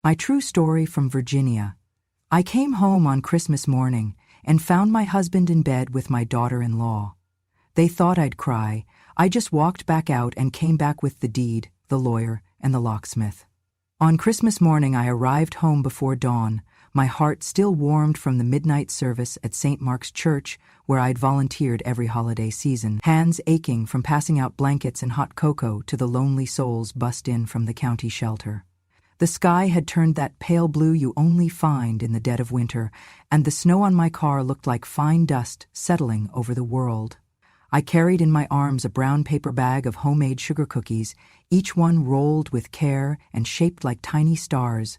My true story from Virginia. I came home on Christmas morning and found my husband in bed with my daughter-in-law. They thought I'd cry. I just walked back out and came back with the deed, the lawyer, and the locksmith. On Christmas morning I arrived home before dawn, my heart still warmed from the midnight service at St. Mark's Church, where I'd volunteered every holiday season, hands aching from passing out blankets and hot cocoa to the lonely souls bussed in from the county shelter. The sky had turned that pale blue you only find in the dead of winter, and the snow on my car looked like fine dust settling over the world. I carried in my arms a brown paper bag of homemade sugar cookies, each one rolled with care and shaped like tiny stars,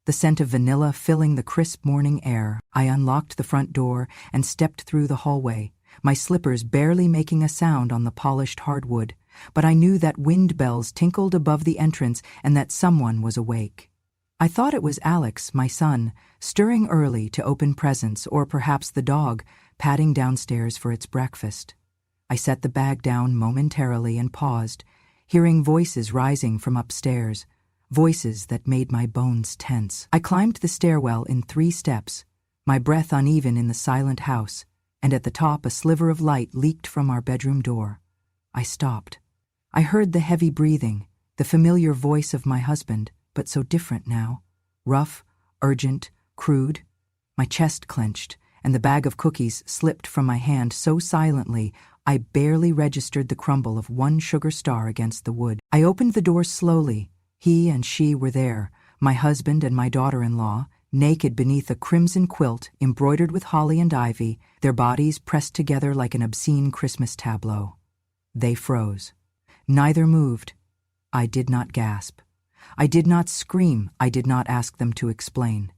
the scent of vanilla filling the crisp morning air. I unlocked the front door and stepped through the hallway, my slippers barely making a sound on the polished hardwood, but I knew that wind bells tinkled above the entrance and that someone was awake. I thought it was Alex, my son, stirring early to open presents, or perhaps the dog, padding downstairs for its breakfast. I set the bag down momentarily and paused, hearing voices rising from upstairs, voices that made my bones tense. I climbed the stairwell in 3 steps, my breath uneven in the silent house, and at the top a sliver of light leaked from our bedroom door. I stopped. I heard the heavy breathing, the familiar voice of my husband, but so different now. Rough, urgent, crude. My chest clenched, and the bag of cookies slipped from my hand so silently I barely registered the crumble of 1 sugar star against the wood. I opened the door slowly. He and she were there, my husband and my daughter-in-law, naked beneath a crimson quilt embroidered with holly and ivy, their bodies pressed together like an obscene Christmas tableau. They froze. Neither moved. I did not gasp. I did not scream. I did not ask them to explain.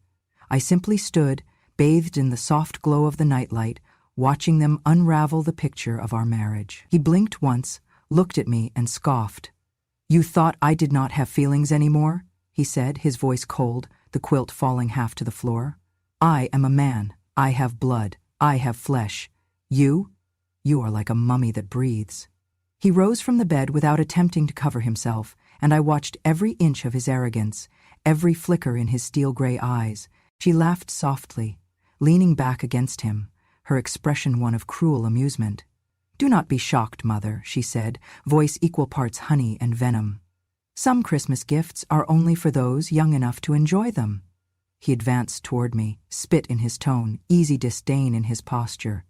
I simply stood, bathed in the soft glow of the nightlight, watching them unravel the picture of our marriage. He blinked once, looked at me, and scoffed. "You thought I did not have feelings anymore?" he said, his voice cold, the quilt falling half to the floor. "I am a man. I have blood. I have flesh. You are like a mummy that breathes." He rose from the bed without attempting to cover himself, and I watched every inch of his arrogance, every flicker in his steel-gray eyes. She laughed softly, leaning back against him, her expression one of cruel amusement. "Do not be shocked, Mother," she said, voice equal parts honey and venom. "Some Christmas gifts are only for those young enough to enjoy them." He advanced toward me, spit in his tone, easy disdain in his posture.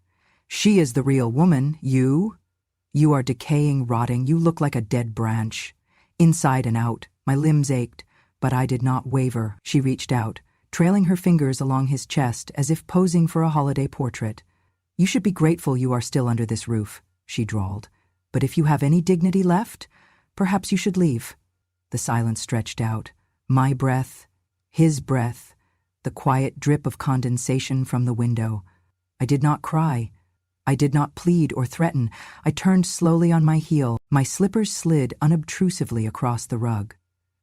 "She is the real woman, you are decaying, rotting, you look like a dead branch. Inside and out, my limbs ached, but I did not waver." She reached out, trailing her fingers along his chest as if posing for a holiday portrait. "You should be grateful you are still under this roof," she drawled. "But if you have any dignity left, perhaps you should leave." The silence stretched out. My breath, his breath, the quiet drip of condensation from the window. I did not cry. I did not plead or threaten. I turned slowly on my heel. My slippers slid unobtrusively across the rug.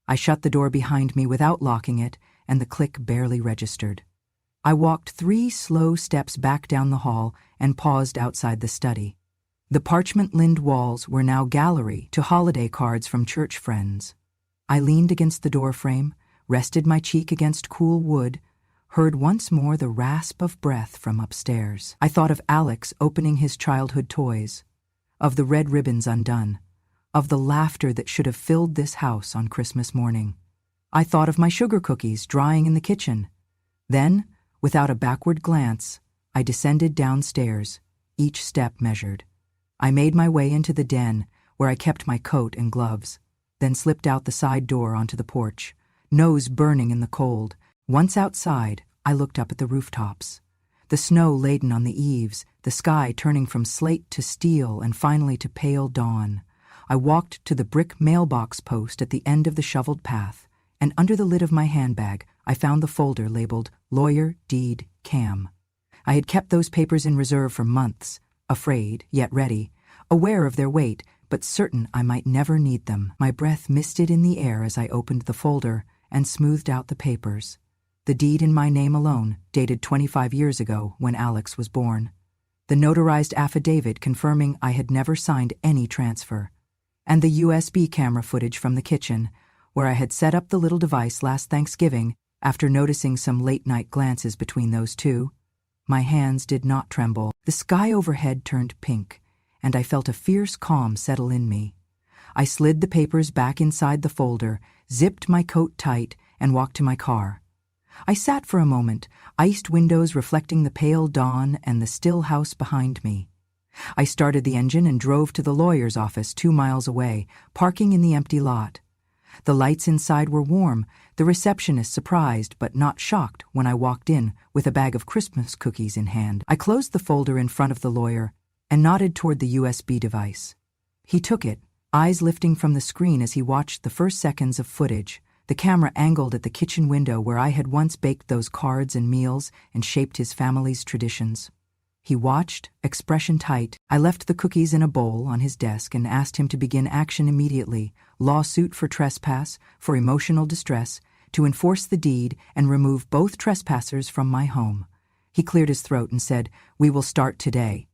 I shut the door behind me without locking it, and the click barely registered. I walked 3 slow steps back down the hall and paused outside the study. The parchment-lined walls were now gallery to holiday cards from church friends. I leaned against the doorframe, rested my cheek against cool wood, heard once more the rasp of breath from upstairs. I thought of Alex opening his childhood toys, of the red ribbons undone, of the laughter that should have filled this house on Christmas morning. I thought of my sugar cookies drying in the kitchen. Then, without a backward glance, I descended downstairs, each step measured. I made my way into the den, where I kept my coat and gloves, then slipped out the side door onto the porch, nose burning in the cold. Once outside, I looked up at the rooftops. The snow laden on the eaves, the sky turning from slate to steel and finally to pale dawn. I walked to the brick mailbox post at the end of the shoveled path, and under the lid of my handbag, I found the folder labeled Lawyer Deed Cam. I had kept those papers in reserve for months, afraid, yet ready, aware of their weight, but certain I might never need them. My breath misted in the air as I opened the folder and smoothed out the papers. The deed in my name alone, dated 25 years ago when Alex was born. The notarized affidavit confirming I had never signed any transfer. And the USB camera footage from the kitchen, where I had set up the little device last Thanksgiving after noticing some late-night glances between those two. My hands did not tremble. The sky overhead turned pink, and I felt a fierce calm settle in me. I slid the papers back inside the folder, zipped my coat tight, and walked to my car. I sat for a moment, iced windows reflecting the pale dawn and the still house behind me. I started the engine and drove to the lawyer's office 2 miles away, parking in the empty lot. The lights inside were warm, the receptionist surprised but not shocked when I walked in with a bag of Christmas cookies in hand. I closed the folder in front of the lawyer and nodded toward the USB device. He took it, eyes lifting from the screen as he watched the first seconds of footage, the camera angled at the kitchen window where I had once baked those cards and meals and shaped his family's traditions. He watched, expression tight. I left the cookies in a bowl on his desk and asked him to begin action immediately, lawsuit for trespass, for emotional distress, to enforce the deed and remove both trespassers from my home. He cleared his throat and said, "We will start today."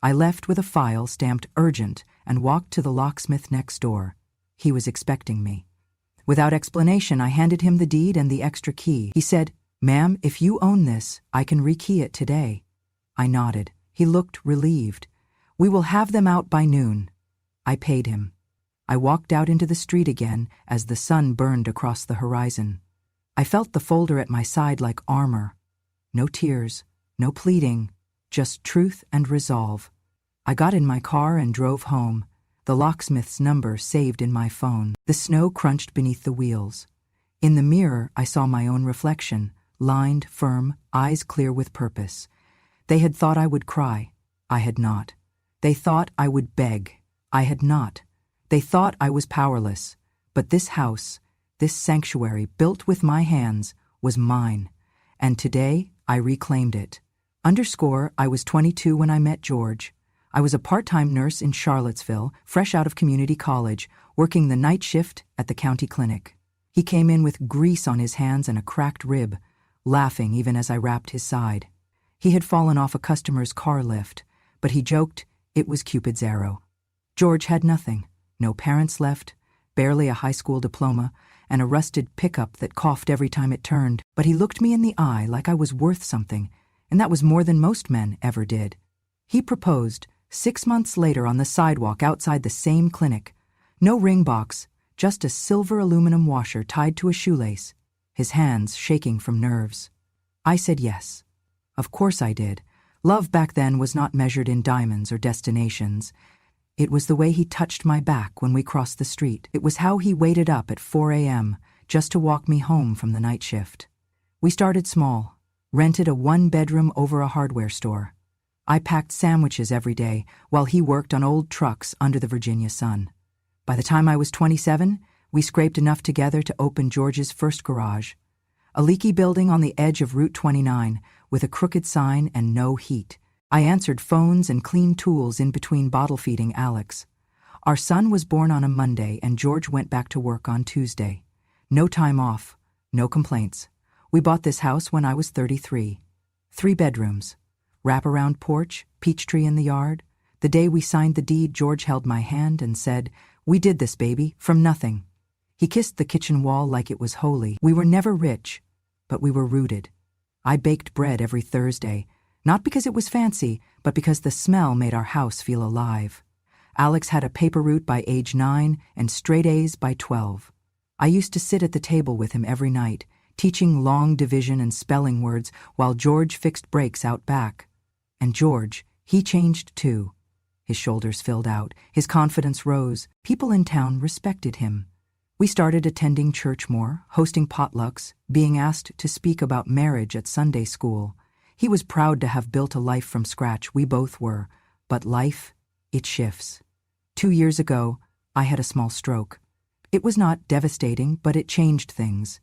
I left with a file stamped urgent and walked to the locksmith next door. He was expecting me. Without explanation, I handed him the deed and the extra key. He said, "Ma'am, if you own this, I can rekey it today." I nodded. He looked relieved. "We will have them out by noon." I paid him. I walked out into the street again as the sun burned across the horizon. I felt the folder at my side like armor. No tears, no pleading, just truth and resolve. I got in my car and drove home, the locksmith's number saved in my phone. The snow crunched beneath the wheels. In the mirror, I saw my own reflection, lined, firm, eyes clear with purpose. They had thought I would cry. I had not. They thought I would beg. I had not. They thought I was powerless. But this house, this sanctuary built with my hands, was mine. And today, I reclaimed it. I was 22 when I met George. I was a part-time nurse in Charlottesville, fresh out of community college, working the night shift at the county clinic. He came in with grease on his hands and a cracked rib, laughing even as I wrapped his side. He had fallen off a customer's car lift, but he joked it was Cupid's arrow. George had nothing, no parents left, barely a high school diploma, and a rusted pickup that coughed every time it turned, but he looked me in the eye like I was worth something, and that was more than most men ever did. He proposed 6 months later on the sidewalk outside the same clinic. No ring box, just a silver aluminum washer tied to a shoelace, his hands shaking from nerves. I said yes. Of course I did. Love back then was not measured in diamonds or destinations. It was the way he touched my back when we crossed the street. It was how he waited up at 4 a.m. just to walk me home from the night shift. We started small, rented a 1-bedroom over a hardware store. I packed sandwiches every day while he worked on old trucks under the Virginia sun. By the time I was 27, we scraped enough together to open George's first garage. A leaky building on the edge of Route 29 with a crooked sign and no heat. I answered phones and cleaned tools in between bottle-feeding Alex. Our son was born on a Monday and George went back to work on Tuesday. No time off, no complaints. We bought this house when I was 33. 3 bedrooms. Wraparound porch, peach tree in the yard. The day we signed the deed, George held my hand and said, "We did this, baby, from nothing." He kissed the kitchen wall like it was holy. We were never rich, but we were rooted. I baked bread every Thursday, not because it was fancy, but because the smell made our house feel alive. Alex had a paper route by age 9 and straight A's by 12. I used to sit at the table with him every night, teaching long division and spelling words while George fixed brakes out back. And George, he changed too. His shoulders filled out, his confidence rose, people in town respected him. We started attending church more, hosting potlucks, being asked to speak about marriage at Sunday school. He was proud to have built a life from scratch, we both were, but life, it shifts. 2 years ago, I had a small stroke. It was not devastating, but it changed things.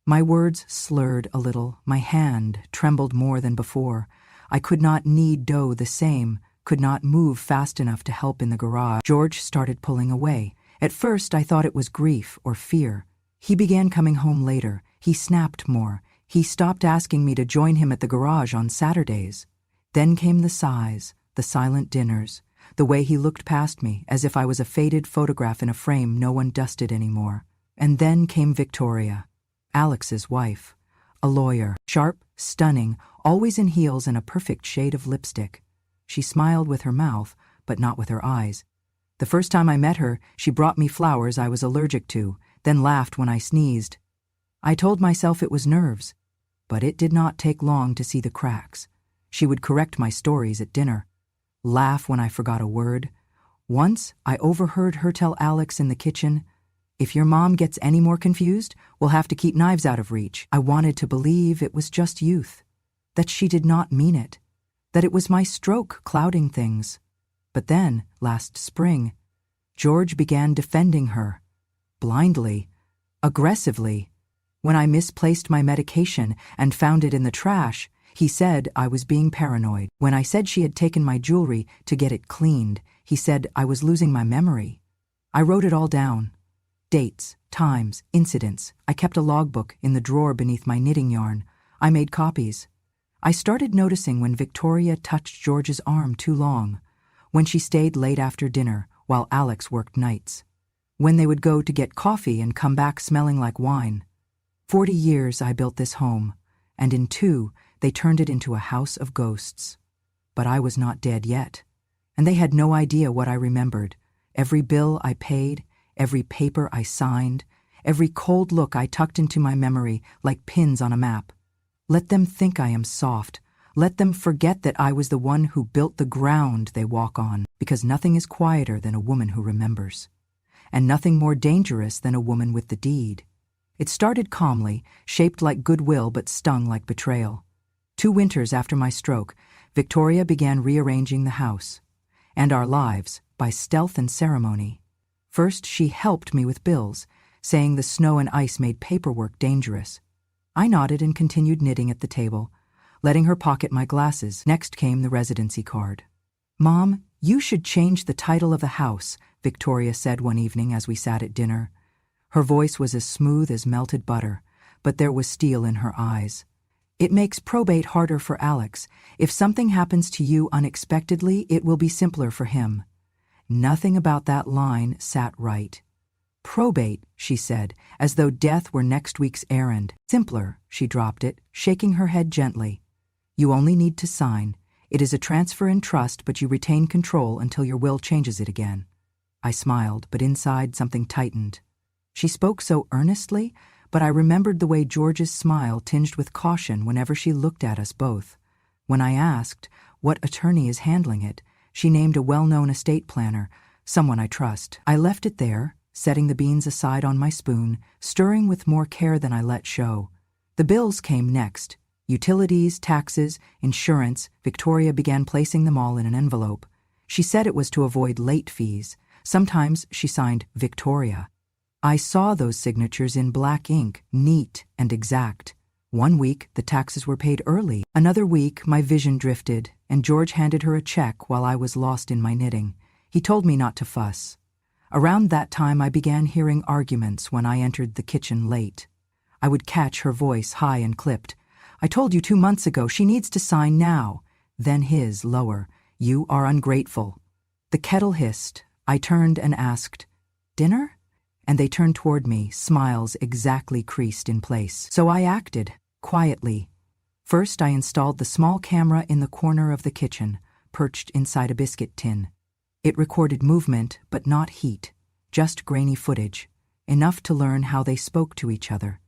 My words slurred a little, my hand trembled more than before. I could not knead dough the same, could not move fast enough to help in the garage. George started pulling away. At first, I thought it was grief or fear. He began coming home later. He snapped more. He stopped asking me to join him at the garage on Saturdays. Then came the sighs, the silent dinners, the way he looked past me as if I was a faded photograph in a frame no one dusted anymore. And then came Victoria, Alex's wife, a lawyer, sharp, stunning, always in heels and a perfect shade of lipstick. She smiled with her mouth, but not with her eyes. The first time I met her, she brought me flowers I was allergic to, then laughed when I sneezed. I told myself it was nerves, but it did not take long to see the cracks. She would correct my stories at dinner, laugh when I forgot a word. Once, I overheard her tell Alex in the kitchen, "If your mom gets any more confused, we'll have to keep knives out of reach." I wanted to believe it was just youth, that she did not mean it, that it was my stroke clouding things. But then, last spring, George began defending her, blindly, aggressively. When I misplaced my medication and found it in the trash, he said I was being paranoid. When I said she had taken my jewelry to get it cleaned, he said I was losing my memory. I wrote it all down. Dates, times, incidents. I kept a logbook in the drawer beneath my knitting yarn. I made copies. I started noticing when Victoria touched George's arm too long, when she stayed late after dinner while Alex worked nights, when they would go to get coffee and come back smelling like wine. 40 years I built this home, and in 2, they turned it into a house of ghosts. But I was not dead yet, and they had no idea what I remembered. Every bill I paid, every paper I signed, every cold look I tucked into my memory like pins on a map. Let them think I am soft. Let them forget that I was the one who built the ground they walk on, because nothing is quieter than a woman who remembers, and nothing more dangerous than a woman with the deed. It started calmly, shaped like goodwill but stung like betrayal. 2 winters after my stroke, Victoria began rearranging the house and our lives by stealth and ceremony. First, she helped me with bills, saying the snow and ice made paperwork dangerous. I nodded and continued knitting at the table, letting her pocket my glasses. Next came the residency card. "Mom, you should change the title of the house," Victoria said one evening as we sat at dinner. Her voice was as smooth as melted butter, but there was steel in her eyes. "It makes probate harder for Alex. If something happens to you unexpectedly, it will be simpler for him." Nothing about that line sat right. "Probate," she said, as though death were next week's errand. "Simpler," she dropped it, shaking her head gently. "You only need to sign. It is a transfer in trust, but you retain control until your will changes it again." I smiled, but inside something tightened. She spoke so earnestly, but I remembered the way George's smile tinged with caution whenever she looked at us both. When I asked, "What attorney is handling it?" she named a well-known estate planner, someone I trust. I left it there, setting the beans aside on my spoon, stirring with more care than I let show. The bills came next. Utilities, taxes, insurance. Victoria began placing them all in an envelope. She said it was to avoid late fees. Sometimes she signed Victoria. I saw those signatures in black ink, neat and exact. One week, the taxes were paid early. Another week, my vision drifted, and George handed her a check while I was lost in my knitting. He told me not to fuss. Around that time, I began hearing arguments when I entered the kitchen late. I would catch her voice high and clipped. "I told you 2 months ago, she needs to sign now." Then his, lower, "You are ungrateful." The kettle hissed. I turned and asked, "Dinner?" And they turned toward me, smiles exactly creased in place. So I acted, quietly. First, I installed the small camera in the corner of the kitchen, perched inside a biscuit tin. It recorded movement, but not heat, just grainy footage, enough to learn how they spoke to each other.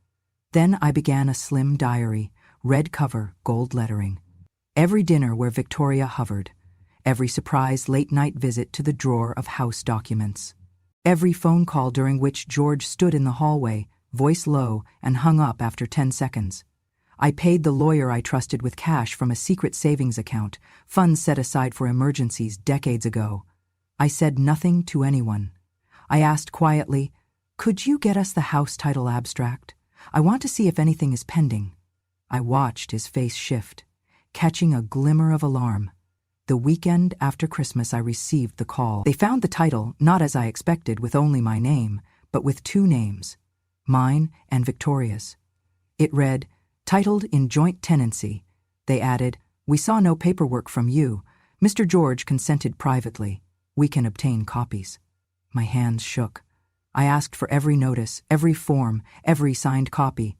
Then I began a slim diary, red cover, gold lettering. Every dinner where Victoria hovered, every surprise late-night visit to the drawer of house documents. Every phone call during which George stood in the hallway, voice low, and hung up after 10 seconds. I paid the lawyer I trusted with cash from a secret savings account, funds set aside for emergencies decades ago. I said nothing to anyone. I asked quietly, "Could you get us the house title abstract? I want to see if anything is pending." I watched his face shift, catching a glimmer of alarm. The weekend after Christmas, I received the call. They found the title, not as I expected, with only my name, but with 2 names, mine and Victoria's. It read, "Titled in joint tenancy." They added, "We saw no paperwork from you. Mr. George consented privately. We can obtain copies." My hands shook. I asked for every notice, every form, every signed copy.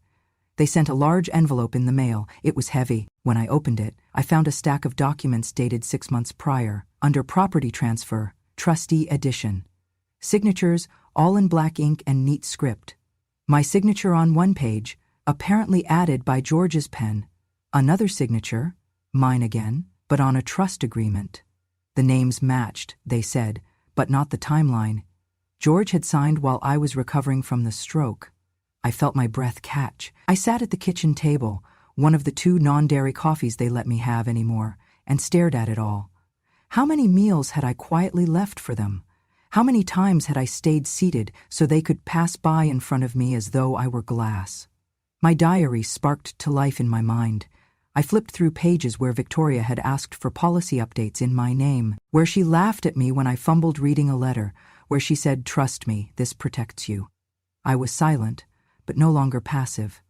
They sent a large envelope in the mail. It was heavy. When I opened it, I found a stack of documents dated 6 months prior, under property transfer, trustee edition. Signatures, all in black ink and neat script. My signature on one page, apparently added by George's pen. Another signature, mine again, but on a trust agreement. The names matched, they said, but not the timeline. George had signed while I was recovering from the stroke. I felt my breath catch. I sat at the kitchen table, one of the 2 non-dairy coffees they let me have anymore, and stared at it all. How many meals had I quietly left for them? How many times had I stayed seated so they could pass by in front of me as though I were glass? My diary sparked to life in my mind. I flipped through pages where Victoria had asked for policy updates in my name, where she laughed at me when I fumbled reading a letter, where she said, "Trust me, this protects you." I was silent, but no longer passive.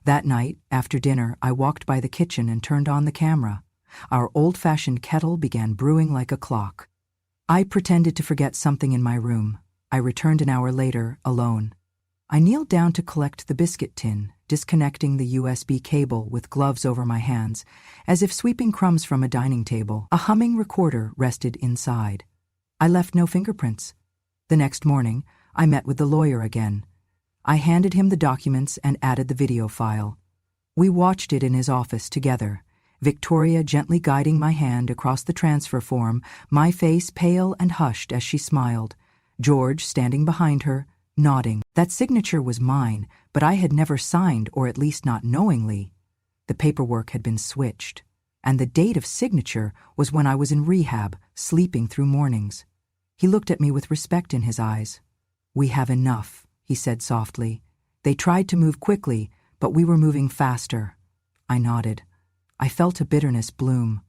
That night, after dinner, I walked by the kitchen and turned on the camera. Our old-fashioned kettle began brewing like a clock. I pretended to forget something in my room. I returned an hour later, alone. I kneeled down to collect the biscuit tin, disconnecting the USB cable with gloves over my hands, as if sweeping crumbs from a dining table. A humming recorder rested inside. I left no fingerprints. The next morning, I met with the lawyer again. I handed him the documents and added the video file. We watched it in his office together, Victoria gently guiding my hand across the transfer form, my face pale and hushed as she smiled, George standing behind her, nodding. That signature was mine, but I had never signed, or at least not knowingly. The paperwork had been switched, and the date of signature was when I was in rehab, sleeping through mornings. He looked at me with respect in his eyes. "We have enough," he said softly. "They tried to move quickly, but we were moving faster." I nodded. I felt a bitterness bloom.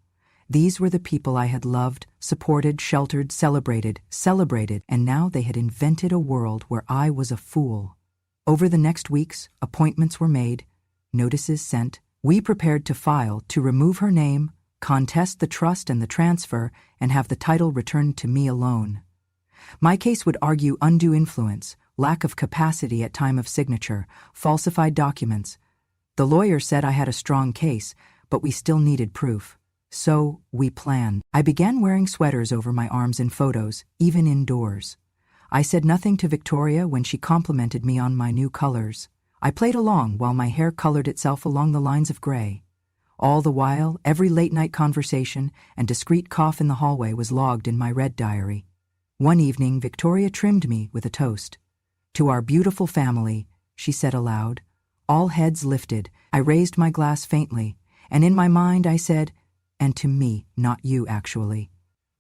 These were the people I had loved, supported, sheltered, celebrated, and now they had invented a world where I was a fool. Over the next weeks, appointments were made, notices sent. We prepared to file to remove her name, contest the trust and the transfer, and have the title returned to me alone. My case would argue undue influence, lack of capacity at time of signature, falsified documents. The lawyer said I had a strong case, but we still needed proof. So, we planned. I began wearing sweaters over my arms in photos, even indoors. I said nothing to Victoria when she complimented me on my new colors. I played along while my hair colored itself along the lines of gray. All the while, every late-night conversation and discreet cough in the hallway was logged in my red diary. One evening, Victoria trimmed me with a toast. "To our beautiful family," she said aloud. All heads lifted. I raised my glass faintly, and in my mind I said, "And to me, not you, actually."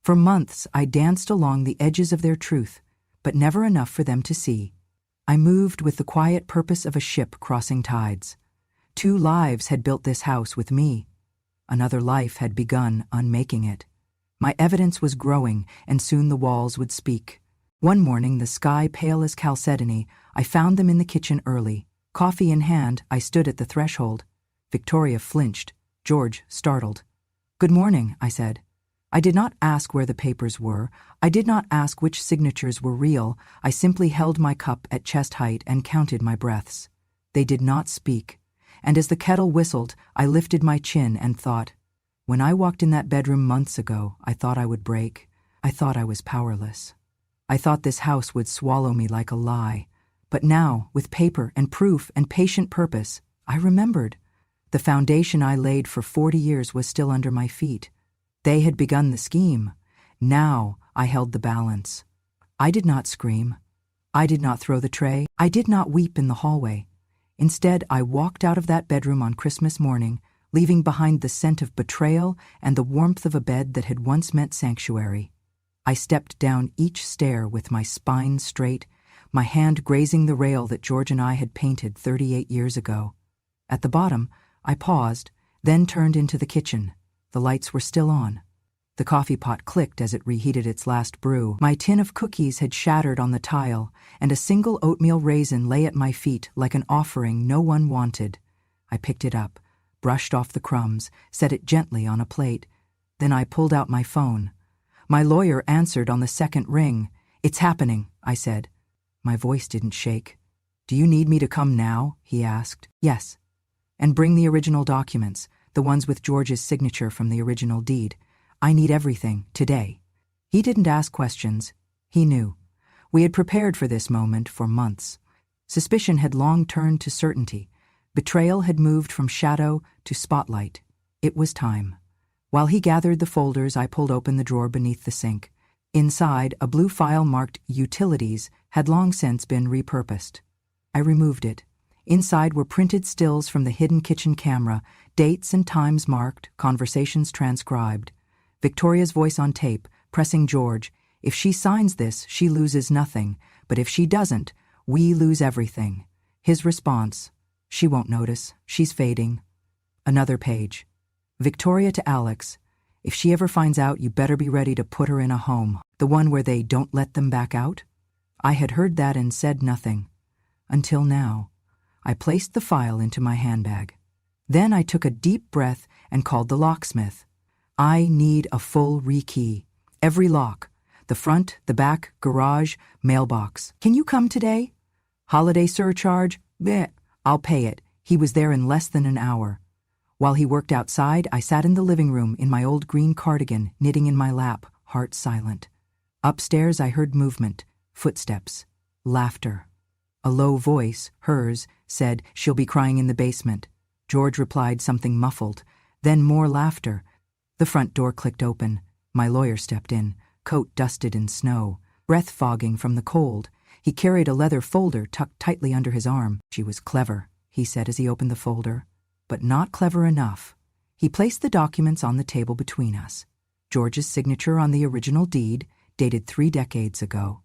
For months I danced along the edges of their truth, but never enough for them to see. I moved with the quiet purpose of a ship crossing tides. 2 lives had built this house with me. Another life had begun unmaking it. My evidence was growing, and soon the walls would speak. One morning, the sky pale as chalcedony, I found them in the kitchen early. Coffee in hand, I stood at the threshold. Victoria flinched, George startled. "Good morning," I said. I did not ask where the papers were. I did not ask which signatures were real. I simply held my cup at chest height and counted my breaths. They did not speak, and as the kettle whistled, I lifted my chin and thought, when I walked in that bedroom months ago, I thought I would break. I thought I was powerless. I thought this house would swallow me like a lie. But now, with paper and proof and patient purpose, I remembered. The foundation I laid for 40 years was still under my feet. They had begun the scheme. Now I held the balance. I did not scream. I did not throw the tray. I did not weep in the hallway. Instead, I walked out of that bedroom on Christmas morning, leaving behind the scent of betrayal and the warmth of a bed that had once meant sanctuary. I stepped down each stair with my spine straight, my hand grazing the rail that George and I had painted 38 years ago. At the bottom, I paused, then turned into the kitchen. The lights were still on. The coffee pot clicked as it reheated its last brew. My tin of cookies had shattered on the tile, and a single oatmeal raisin lay at my feet like an offering no one wanted. I picked it up, brushed off the crumbs, set it gently on a plate. Then I pulled out my phone. My lawyer answered on the second ring. "It's happening," I said. My voice didn't shake. "Do you need me to come now?" he asked. "Yes. And bring the original documents, the ones with George's signature from the original deed. I need everything, today." He didn't ask questions. He knew. We had prepared for this moment for months. Suspicion had long turned to certainty. Betrayal had moved from shadow to spotlight. It was time. While he gathered the folders, I pulled open the drawer beneath the sink. Inside, a blue file marked Utilities had long since been repurposed. I removed it. Inside were printed stills from the hidden kitchen camera, dates and times marked, conversations transcribed. Victoria's voice on tape, pressing George. "If she signs this, she loses nothing, but if she doesn't, we lose everything." His response, "She won't notice. She's fading." Another page. "Victoria to Alex. If she ever finds out, you better be ready to put her in a home, the one where they don't let them back out." I had heard that and said nothing. Until now. I placed the file into my handbag. Then I took a deep breath and called the locksmith. "I need a full rekey. Every lock. The front, the back, garage, mailbox. Can you come today?" "Holiday surcharge? Bleh, I'll pay it." He was there in less than an hour. While he worked outside, I sat in the living room in my old green cardigan, knitting in my lap, heart silent. Upstairs I heard movement, footsteps, laughter. A low voice, hers, said, "She'll be crying in the basement." George replied something muffled. Then more laughter. The front door clicked open. My lawyer stepped in, coat dusted in snow, breath fogging from the cold. He carried a leather folder tucked tightly under his arm. "She was clever," he said as he opened the folder. "But not clever enough." He placed the documents on the table between us. George's signature on the original deed, dated 3 decades ago.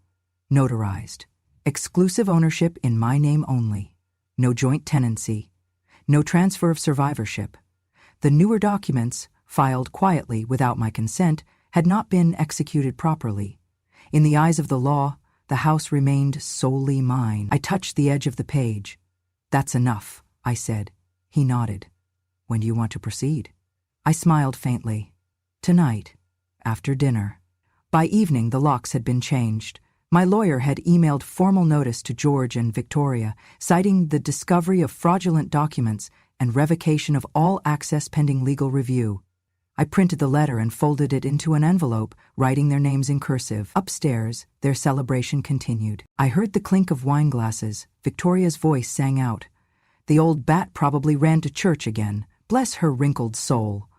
Notarized. Exclusive ownership in my name only. No joint tenancy. No transfer of survivorship. The newer documents, filed quietly without my consent, had not been executed properly. In the eyes of the law, the house remained solely mine. I touched the edge of the page. "That's enough," I said. He nodded. "When do you want to proceed?" I smiled faintly. "Tonight, after dinner." By evening, the locks had been changed. My lawyer had emailed formal notice to George and Victoria, citing the discovery of fraudulent documents and revocation of all access pending legal review. I printed the letter and folded it into an envelope, writing their names in cursive. Upstairs, their celebration continued. I heard the clink of wine glasses. Victoria's voice sang out. "The old bat probably ran to church again. Bless her wrinkled soul."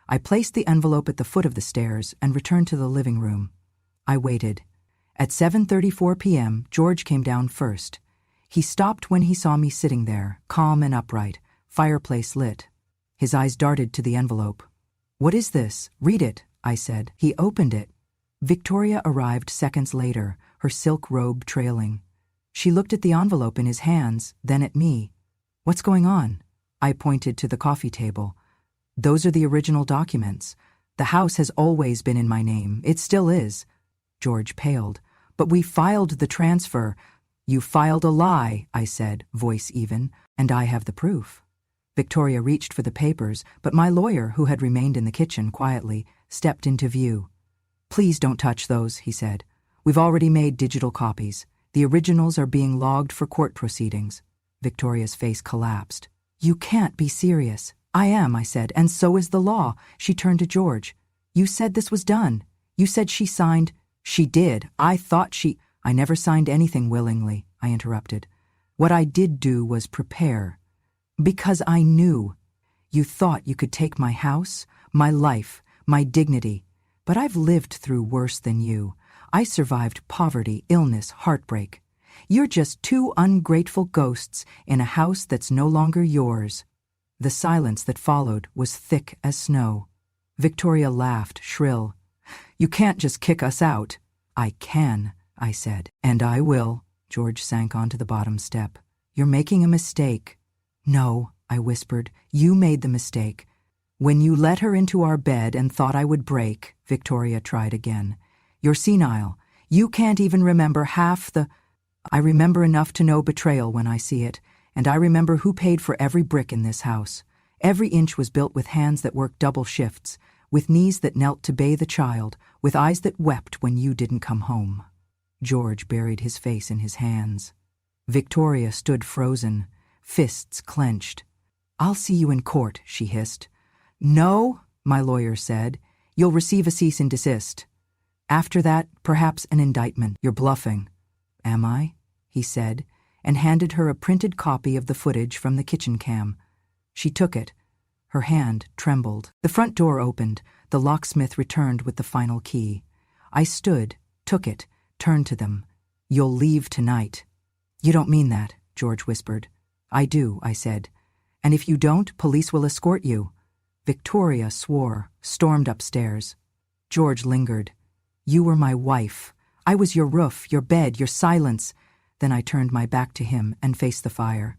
I placed the envelope at the foot of the stairs and returned to the living room. I waited. At 7:34 p.m., George came down first. He stopped when he saw me sitting there, calm and upright, fireplace lit. His eyes darted to the envelope. "What is this? Read it," I said. He opened it. Victoria arrived seconds later, her silk robe trailing. She looked at the envelope in his hands, then at me. "What's going on?" I pointed to the coffee table. "Those are the original documents. The house has always been in my name. It still is." George paled. "But we filed the transfer." "You filed a lie," I said, voice even, "and I have the proof." Victoria reached for the papers, but my lawyer, who had remained in the kitchen quietly, stepped into view. "Please don't touch those," he said. "We've already made digital copies. The originals are being logged for court proceedings." Victoria's face collapsed. "You can't be serious." "I am," I said, "and so is the law." She turned to George. "You said this was done. You said she signed—" "She did. I thought she—" "I never signed anything willingly," I interrupted. "What I did do was prepare. Because I knew. You thought you could take my house, my life, my dignity. But I've lived through worse than you. I survived poverty, illness, heartbreak. You're just 2 ungrateful ghosts in a house that's no longer yours." The silence that followed was thick as snow. Victoria laughed, shrill. "You can't just kick us out." "I can," I said. "And I will." George sank onto the bottom step. "You're making a mistake." "No," I whispered. "You made the mistake. When you let her into our bed and thought I would break," Victoria tried again. "You're senile. You can't even remember half the—" "I remember enough to know betrayal when I see it, and I remember who paid for every brick in this house. Every inch was built with hands that worked double shifts, with knees that knelt to bathe a child, with eyes that wept when you didn't come home." George buried his face in his hands. Victoria stood frozen, fists clenched. "I'll see you in court," she hissed. "No," my lawyer said. "You'll receive a cease and desist. After that, perhaps an indictment." "You're bluffing." "Am I?" he said, and handed her a printed copy of the footage from the kitchen cam. She took it. Her hand trembled. The front door opened. The locksmith returned with the final key. I stood, took it, turned to them. "You'll leave tonight." "You don't mean that," George whispered. "I do," I said. "And if you don't, police will escort you." Victoria swore, stormed upstairs. George lingered. "You were my wife. I was your roof, your bed, your silence." Then I turned my back to him and faced the fire.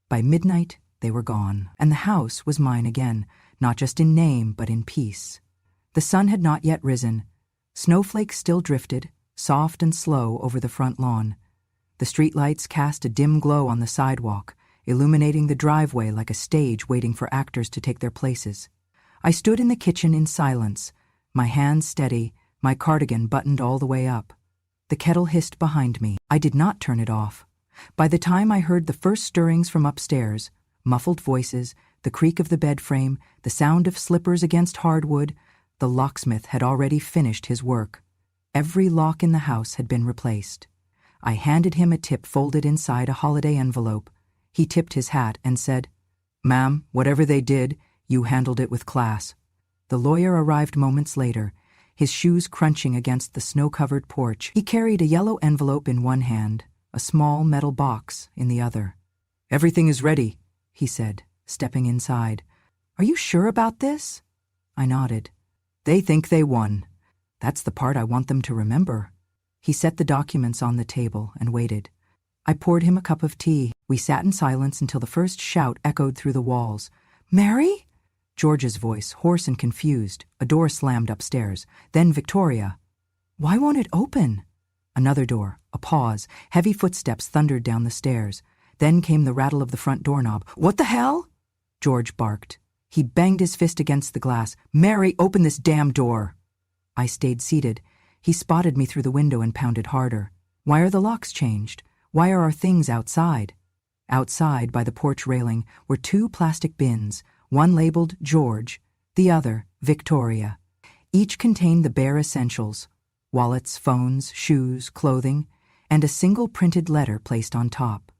By midnight, they were gone, and the house was mine again, not just in name, but in peace. The sun had not yet risen. Snowflakes still drifted, soft and slow, over the front lawn. The streetlights cast a dim glow on the sidewalk, illuminating the driveway like a stage waiting for actors to take their places. I stood in the kitchen in silence, my hands steady, my cardigan buttoned all the way up. The kettle hissed behind me. I did not turn it off. By the time I heard the first stirrings from upstairs, muffled voices, the creak of the bed frame, the sound of slippers against hardwood, the locksmith had already finished his work. Every lock in the house had been replaced. I handed him a tip folded inside a holiday envelope. He tipped his hat and said, "Ma'am, whatever they did, you handled it with class." The lawyer arrived moments later, his shoes crunching against the snow-covered porch. He carried a yellow envelope in one hand, a small metal box in the other. "Everything is ready," he said, stepping inside. "Are you sure about this?" I nodded. "They think they won. That's the part I want them to remember." He set the documents on the table and waited. I poured him a cup of tea. We sat in silence until the first shout echoed through the walls. "Mary?" George's voice, hoarse and confused. A door slammed upstairs. Then Victoria. "Why won't it open?" Another door, a pause. Heavy footsteps thundered down the stairs. Then came the rattle of the front doorknob. "What the hell?" George barked. He banged his fist against the glass. "Mary, open this damn door!" I stayed seated. He spotted me through the window and pounded harder. "Why are the locks changed? Why are our things outside?" Outside, by the porch railing, were two plastic bins, one labeled George, the other Victoria. Each contained the bare essentials: wallets, phones, shoes, clothing, and a single printed letter placed on top.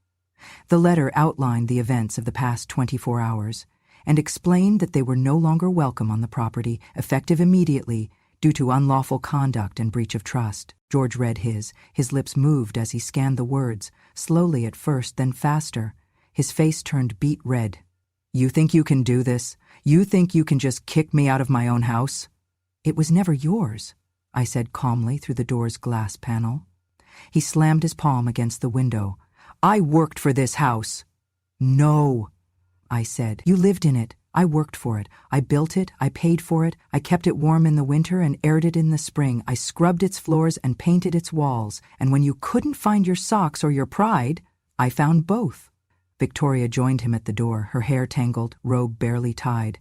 The letter outlined the events of the past 24 hours and explained that they were no longer welcome on the property, effective immediately, due to unlawful conduct and breach of trust. George read his lips moved as he scanned the words, slowly at first, then faster. His face turned beet red. "You think you can do this? You think you can just kick me out of my own house?" "It was never yours," I said calmly through the door's glass panel. He slammed his palm against the window. "I worked for this house." "No," I said. "You lived in it. I worked for it. I built it. I paid for it. I kept it warm in the winter and aired it in the spring. I scrubbed its floors and painted its walls. And when you couldn't find your socks or your pride, I found both." Victoria joined him at the door, her hair tangled, robe barely tied.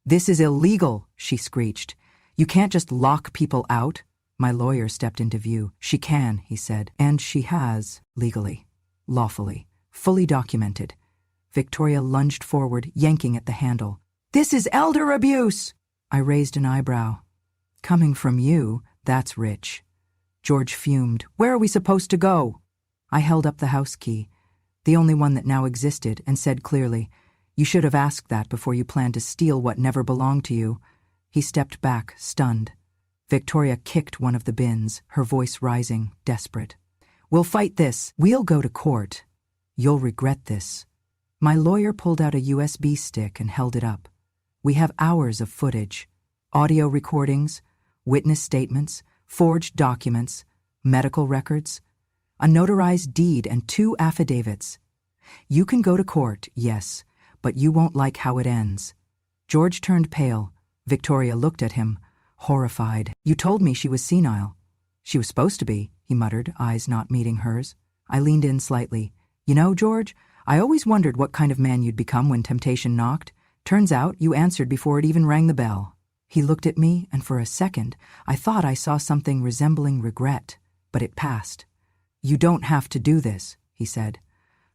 "This is illegal," she screeched. "You can't just lock people out." My lawyer stepped into view. "She can," he said. "And she has, legally, lawfully, fully documented." Victoria lunged forward, yanking at the handle. "This is elder abuse!" I raised an eyebrow. "Coming from you, that's rich." George fumed. "Where are we supposed to go?" I held up the house key, the only one that now existed, and said clearly, "You should have asked that before you planned to steal what never belonged to you." He stepped back, stunned. Victoria kicked one of the bins, her voice rising, desperate. "We'll fight this. We'll go to court. You'll regret this." My lawyer pulled out a USB stick and held it up. "We have hours of footage, audio recordings, witness statements, forged documents, medical records, a notarized deed, and 2 affidavits. You can go to court, yes, but you won't like how it ends." George turned pale. Victoria looked at him, horrified. "You told me she was senile." "She was supposed to be," he muttered, eyes not meeting hers. I leaned in slightly. "You know, George, I always wondered what kind of man you'd become when temptation knocked. Turns out you answered before it even rang the bell." He looked at me, and for a second I thought I saw something resembling regret, but it passed. "You don't have to do this," he said.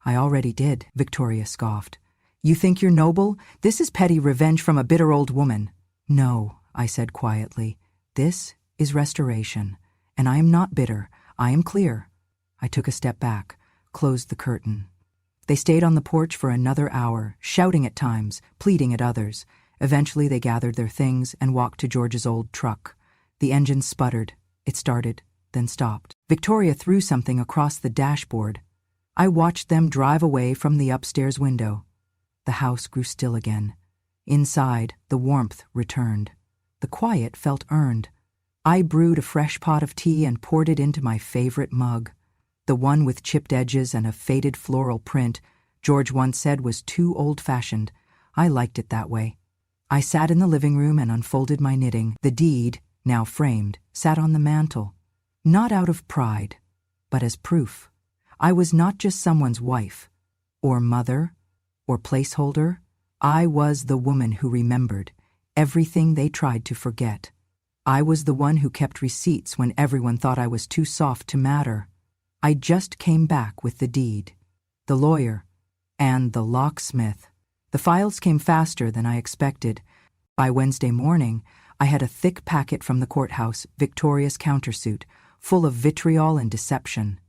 "I already did," Victoria scoffed. "You think you're noble? This is petty revenge from a bitter old woman." "No," I said quietly. "This is restoration, and I am not bitter. I am clear." I took a step back, closed the curtain. They stayed on the porch for another hour, shouting at times, pleading at others. Eventually they gathered their things and walked to George's old truck. The engine sputtered. It started, then stopped. Victoria threw something across the dashboard. I watched them drive away from the upstairs window. The house grew still again. Inside, the warmth returned. The quiet felt earned. I brewed a fresh pot of tea and poured it into my favorite mug. The one with chipped edges and a faded floral print George once said was too old-fashioned. I liked it that way. I sat in the living room and unfolded my knitting. The deed, now framed, sat on the mantel. Not out of pride, but as proof. I was not just someone's wife, or mother, or placeholder. I was the woman who remembered everything they tried to forget. I was the one who kept receipts when everyone thought I was too soft to matter. I just came back with the deed, the lawyer, and the locksmith. The files came faster than I expected. By Wednesday morning, I had a thick packet from the courthouse, Victoria's countersuit, full of vitriol and deception.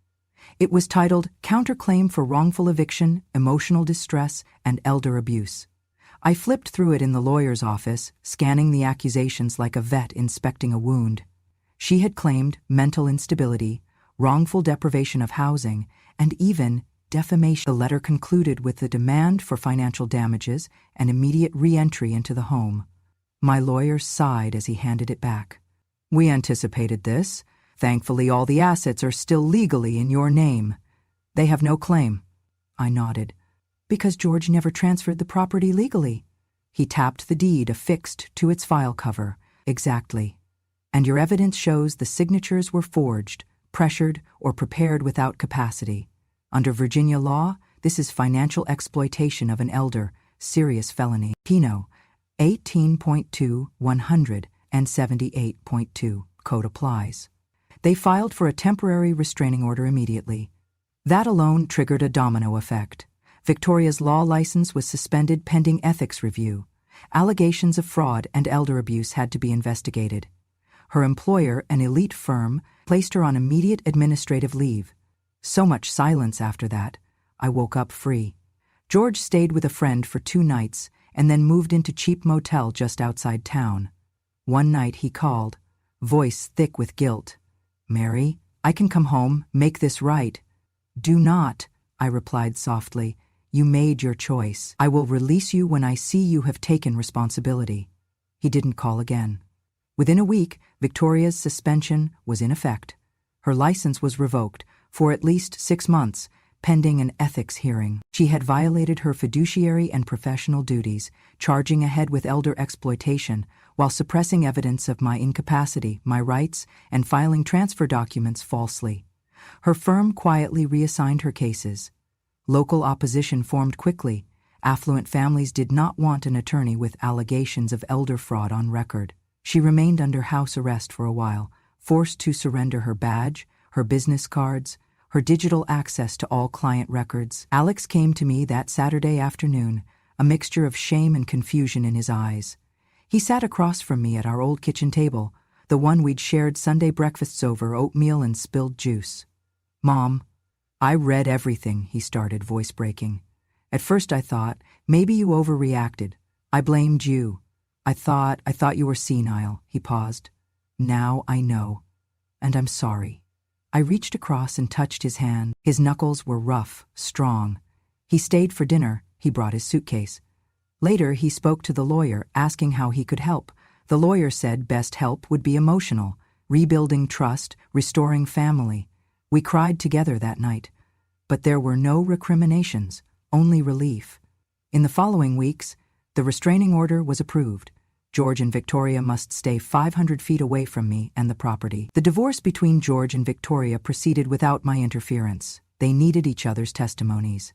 It was titled Counterclaim for Wrongful Eviction, Emotional Distress, and Elder Abuse. I flipped through it in the lawyer's office, scanning the accusations like a vet inspecting a wound. She had claimed mental instability, wrongful deprivation of housing, and even defamation. The letter concluded with the demand for financial damages and immediate re-entry into the home. My lawyer sighed as he handed it back. "We anticipated this. Thankfully, all the assets are still legally in your name. They have no claim." I nodded. "Because George never transferred the property legally." He tapped the deed affixed to its file cover. "Exactly. And your evidence shows the signatures were forged, pressured, or prepared without capacity. Under Virginia law, this is financial exploitation of an elder, serious felony. Pino, 18.2, 100, and 78.2, code applies." They filed for a temporary restraining order immediately. That alone triggered a domino effect. Victoria's law license was suspended pending ethics review. Allegations of fraud and elder abuse had to be investigated. Her employer, an elite firm, placed her on immediate administrative leave. So much silence after that. I woke up free. George stayed with a friend for 2 nights and then moved into cheap motel just outside town. One night he called, voice thick with guilt. "Mary, I can come home, make this right." "Do not," I replied softly. "You made your choice. I will release you when I see you have taken responsibility." He didn't call again. Within a week, Victoria's suspension was in effect. Her license was revoked for at least 6 months, pending an ethics hearing. She had violated her fiduciary and professional duties, charging ahead with elder exploitation while suppressing evidence of my incapacity, my rights, and filing transfer documents falsely. Her firm quietly reassigned her cases. Local opposition formed quickly. Affluent families did not want an attorney with allegations of elder fraud on record. She remained under house arrest for a while, forced to surrender her badge, her business cards, her digital access to all client records. Alex came to me that Saturday afternoon, a mixture of shame and confusion in his eyes. He sat across from me at our old kitchen table, the one we'd shared Sunday breakfasts over, oatmeal and spilled juice. "Mom, I read everything," he started, voice breaking. "At first I thought, maybe you overreacted. I blamed you. I thought you were senile." He paused. "Now I know. And I'm sorry." I reached across and touched his hand. His knuckles were rough, strong. He stayed for dinner. He brought his suitcase. Later, he spoke to the lawyer, asking how he could help. The lawyer said best help would be emotional, rebuilding trust, restoring family. We cried together that night. But there were no recriminations, only relief. In the following weeks, the restraining order was approved. George and Victoria must stay 500 feet away from me and the property. The divorce between George and Victoria proceeded without my interference. They needed each other's testimonies.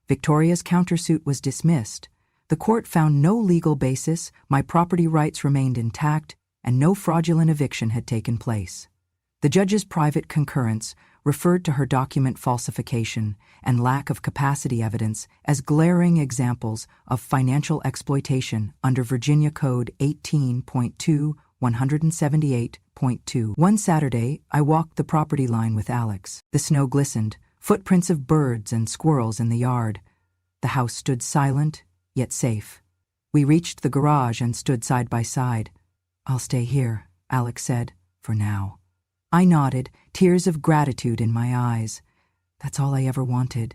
Victoria's countersuit was dismissed. The court found no legal basis, my property rights remained intact, and no fraudulent eviction had taken place. The judge's private concurrence referred to her document falsification and lack of capacity evidence as glaring examples of financial exploitation under Virginia Code 18.2, 178.2. One Saturday, I walked the property line with Alex. The snow glistened, footprints of birds and squirrels in the yard. The house stood silent, yet safe. We reached the garage and stood side by side. "I'll stay here," Alex said, "for now." I nodded, tears of gratitude in my eyes. That's all I ever wanted.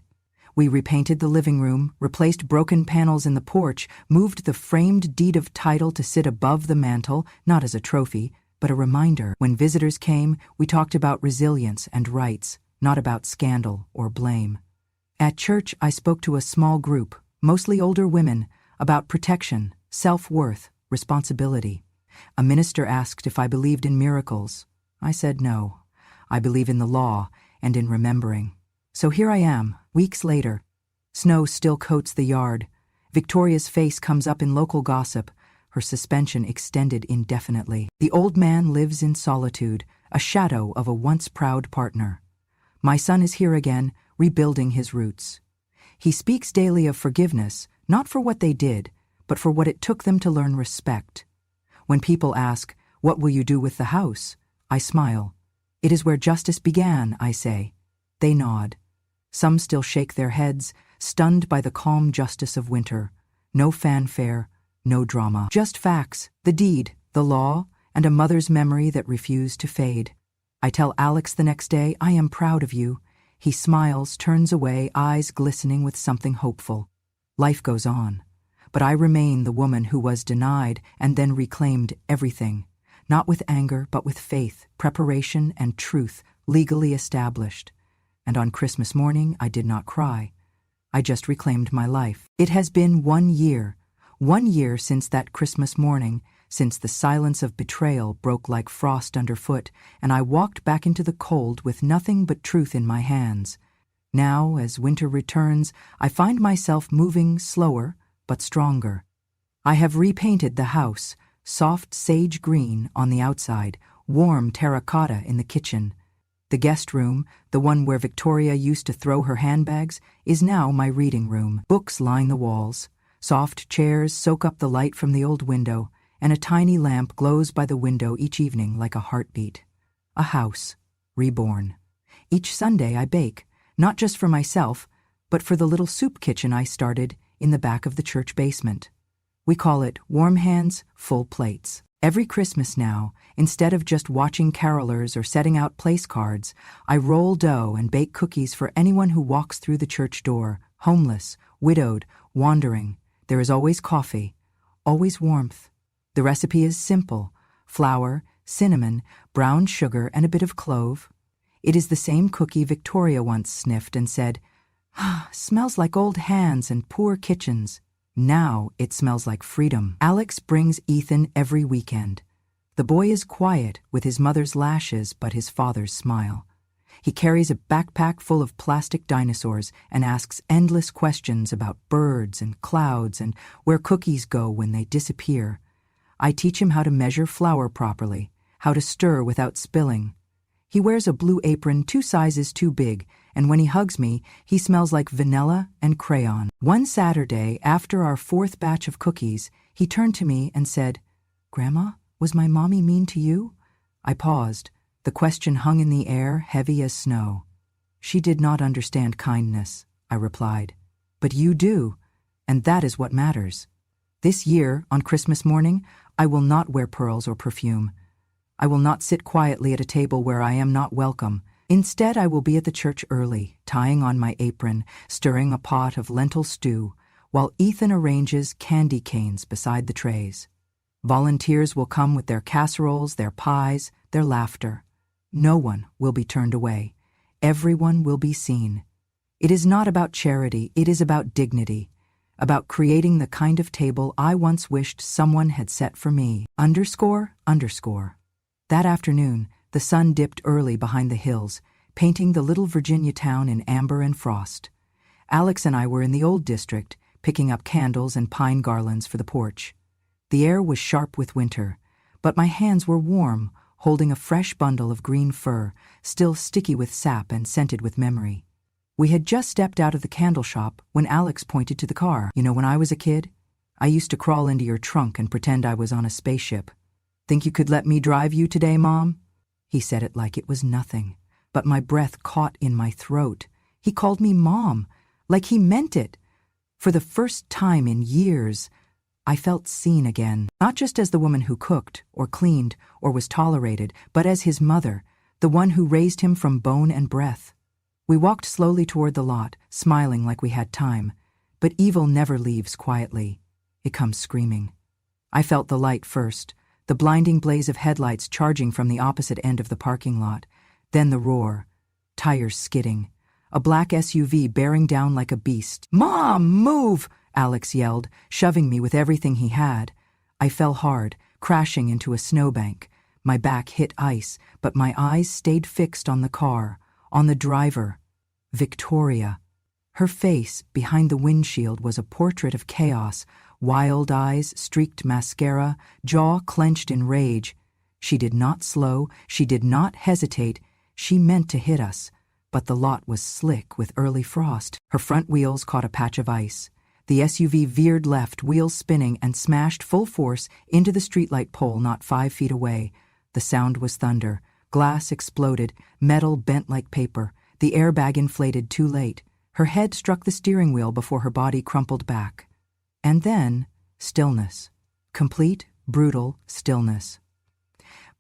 We repainted the living room, replaced broken panels in the porch, moved the framed deed of title to sit above the mantel, not as a trophy, but a reminder. When visitors came, we talked about resilience and rights, not about scandal or blame. At church, I spoke to a small group, mostly older women, about protection, self-worth, responsibility. A minister asked if I believed in miracles. I said no. I believe in the law and in remembering. So here I am, weeks later. Snow still coats the yard. Victoria's face comes up in local gossip, her suspension extended indefinitely. The old man lives in solitude, a shadow of a once proud partner. My son is here again, rebuilding his roots. He speaks daily of forgiveness, not for what they did, but for what it took them to learn respect. When people ask, "What will you do with the house?" I smile. "It is where justice began," I say. They nod. Some still shake their heads, stunned by the calm justice of winter. No fanfare, no drama. Just facts, the deed, the law, and a mother's memory that refused to fade. I tell Alex the next day, "I am proud of you." He smiles, turns away, eyes glistening with something hopeful. Life goes on. But I remain the woman who was denied and then reclaimed everything. Not with anger, but with faith, preparation, and truth legally established. And on Christmas morning, I did not cry. I just reclaimed my life. It has been 1 year. 1 year since that Christmas morning, since the silence of betrayal broke like frost underfoot, and I walked back into the cold with nothing but truth in my hands. Now, as winter returns, I find myself moving slower, but stronger. I have repainted the house, soft sage green on the outside, warm terracotta in the kitchen. The guest room, the one where Victoria used to throw her handbags, is now my reading room. Books line the walls. Soft chairs soak up the light from the old window, and a tiny lamp glows by the window each evening like a heartbeat. A house, reborn. Each Sunday I bake, not just for myself, but for the little soup kitchen I started in the back of the church basement. We call it Warm Hands, Full Plates. Every Christmas now, instead of just watching carolers or setting out place cards, I roll dough and bake cookies for anyone who walks through the church door, homeless, widowed, wandering. There is always coffee, always warmth. The recipe is simple: flour, cinnamon, brown sugar, and a bit of clove. It is the same cookie Victoria once sniffed and said, "Smells like old hands and poor kitchens." Now it smells like freedom. Alex brings Ethan every weekend. The boy is quiet with his mother's lashes but his father's smile. He carries a backpack full of plastic dinosaurs and asks endless questions about birds and clouds and where cookies go when they disappear. I teach him how to measure flour properly, how to stir without spilling. He wears a blue apron 2 sizes too big, and when he hugs me, he smells like vanilla and crayon. One Saturday, after our 4th batch of cookies, he turned to me and said, "Grandma, was my mommy mean to you?" I paused. The question hung in the air, heavy as snow. "She did not understand kindness," I replied. "But you do, and that is what matters." This year, on Christmas morning, I will not wear pearls or perfume. I will not sit quietly at a table where I am not welcome. Instead, I will be at the church early, tying on my apron, stirring a pot of lentil stew, while Ethan arranges candy canes beside the trays. Volunteers will come with their casseroles, their pies, their laughter. No one will be turned away. Everyone will be seen. It is not about charity, it is about dignity, about creating the kind of table I once wished someone had set for me. ___. That afternoon, the sun dipped early behind the hills, painting the little Virginia town in amber and frost. Alex and I were in the old district, picking up candles and pine garlands for the porch. The air was sharp with winter, but my hands were warm, holding a fresh bundle of green fur, still sticky with sap and scented with memory. We had just stepped out of the candle shop when Alex pointed to the car. You know, when I was a kid, I used to crawl into your trunk and pretend I was on a spaceship. Think you could let me drive you today, Mom? He said it like it was nothing, but my breath caught in my throat. He called me Mom, like he meant it. For the first time in years, I felt seen again, not just as the woman who cooked or cleaned or was tolerated, but as his mother, the one who raised him from bone and breath. We walked slowly toward the lot, smiling like we had time, but evil never leaves quietly. It comes screaming. I felt the light first, the blinding blaze of headlights charging from the opposite end of the parking lot, then the roar, tires skidding, a black SUV bearing down like a beast. "Mom, move!" Alex yelled, shoving me with everything he had. I fell hard, crashing into a snowbank. My back hit ice, but my eyes stayed fixed on the car, on the driver, Victoria. Her face, behind the windshield, was a portrait of chaos, wild eyes, streaked mascara, jaw clenched in rage. She did not slow, she did not hesitate, she meant to hit us, but the lot was slick with early frost. Her front wheels caught a patch of ice. The SUV veered left, wheels spinning, and smashed full force into the streetlight pole not 5 feet away. The sound was thunder. Glass exploded, metal bent like paper. The airbag inflated too late. Her head struck the steering wheel before her body crumpled back. And then, stillness. Complete, brutal stillness.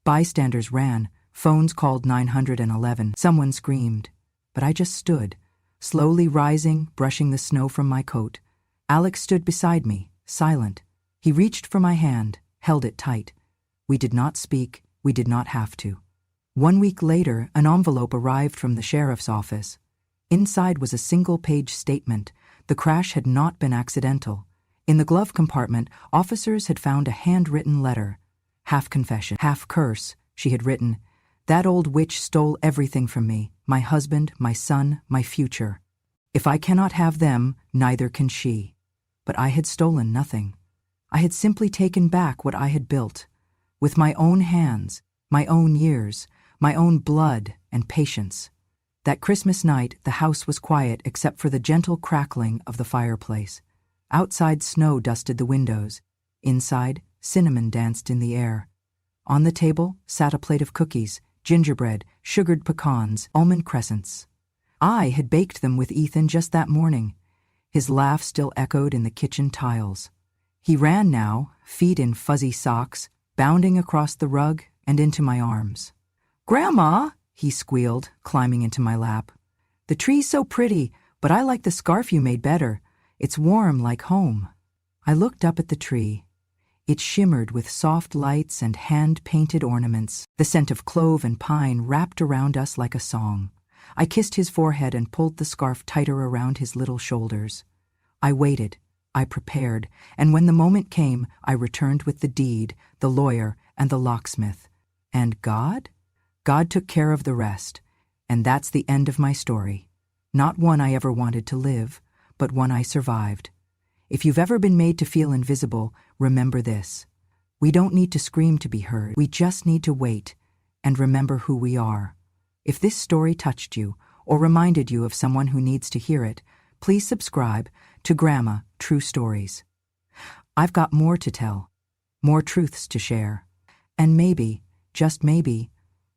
Bystanders ran. Phones called 911. Someone screamed. But I just stood, slowly rising, brushing the snow from my coat. Alex stood beside me, silent. He reached for my hand, held it tight. We did not speak. We did not have to. 1 week later, an envelope arrived from the sheriff's office. Inside was a single-page statement. The crash had not been accidental. In the glove compartment, officers had found a handwritten letter. Half confession, half curse, she had written. That old witch stole everything from me, my husband, my son, my future. If I cannot have them, neither can she. But I had stolen nothing. I had simply taken back what I had built. With my own hands, my own years, my own blood and patience. That Christmas night, the house was quiet except for the gentle crackling of the fireplace. Outside, snow dusted the windows. Inside, cinnamon danced in the air. On the table sat a plate of cookies, gingerbread, sugared pecans, almond crescents. I had baked them with Ethan just that morning. His laugh still echoed in the kitchen tiles. He ran now, feet in fuzzy socks, bounding across the rug and into my arms. "Grandma," he squealed, climbing into my lap. "The tree's so pretty, but I like the scarf you made better. It's warm like home." I looked up at the tree. It shimmered with soft lights and hand-painted ornaments. The scent of clove and pine wrapped around us like a song. I kissed his forehead and pulled the scarf tighter around his little shoulders. I waited. I prepared, and when the moment came, I returned with the deed, the lawyer, and the locksmith. And God? God took care of the rest, and that's the end of my story. Not one I ever wanted to live, but one I survived. If you've ever been made to feel invisible, remember this. We don't need to scream to be heard. We just need to wait and remember who we are. If this story touched you or reminded you of someone who needs to hear it, please subscribe to Grandma True Stories. I've got more to tell, more truths to share, and maybe, just maybe,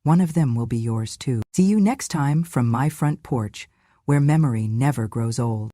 one of them will be yours too. See you next time from my front porch, where memory never grows old.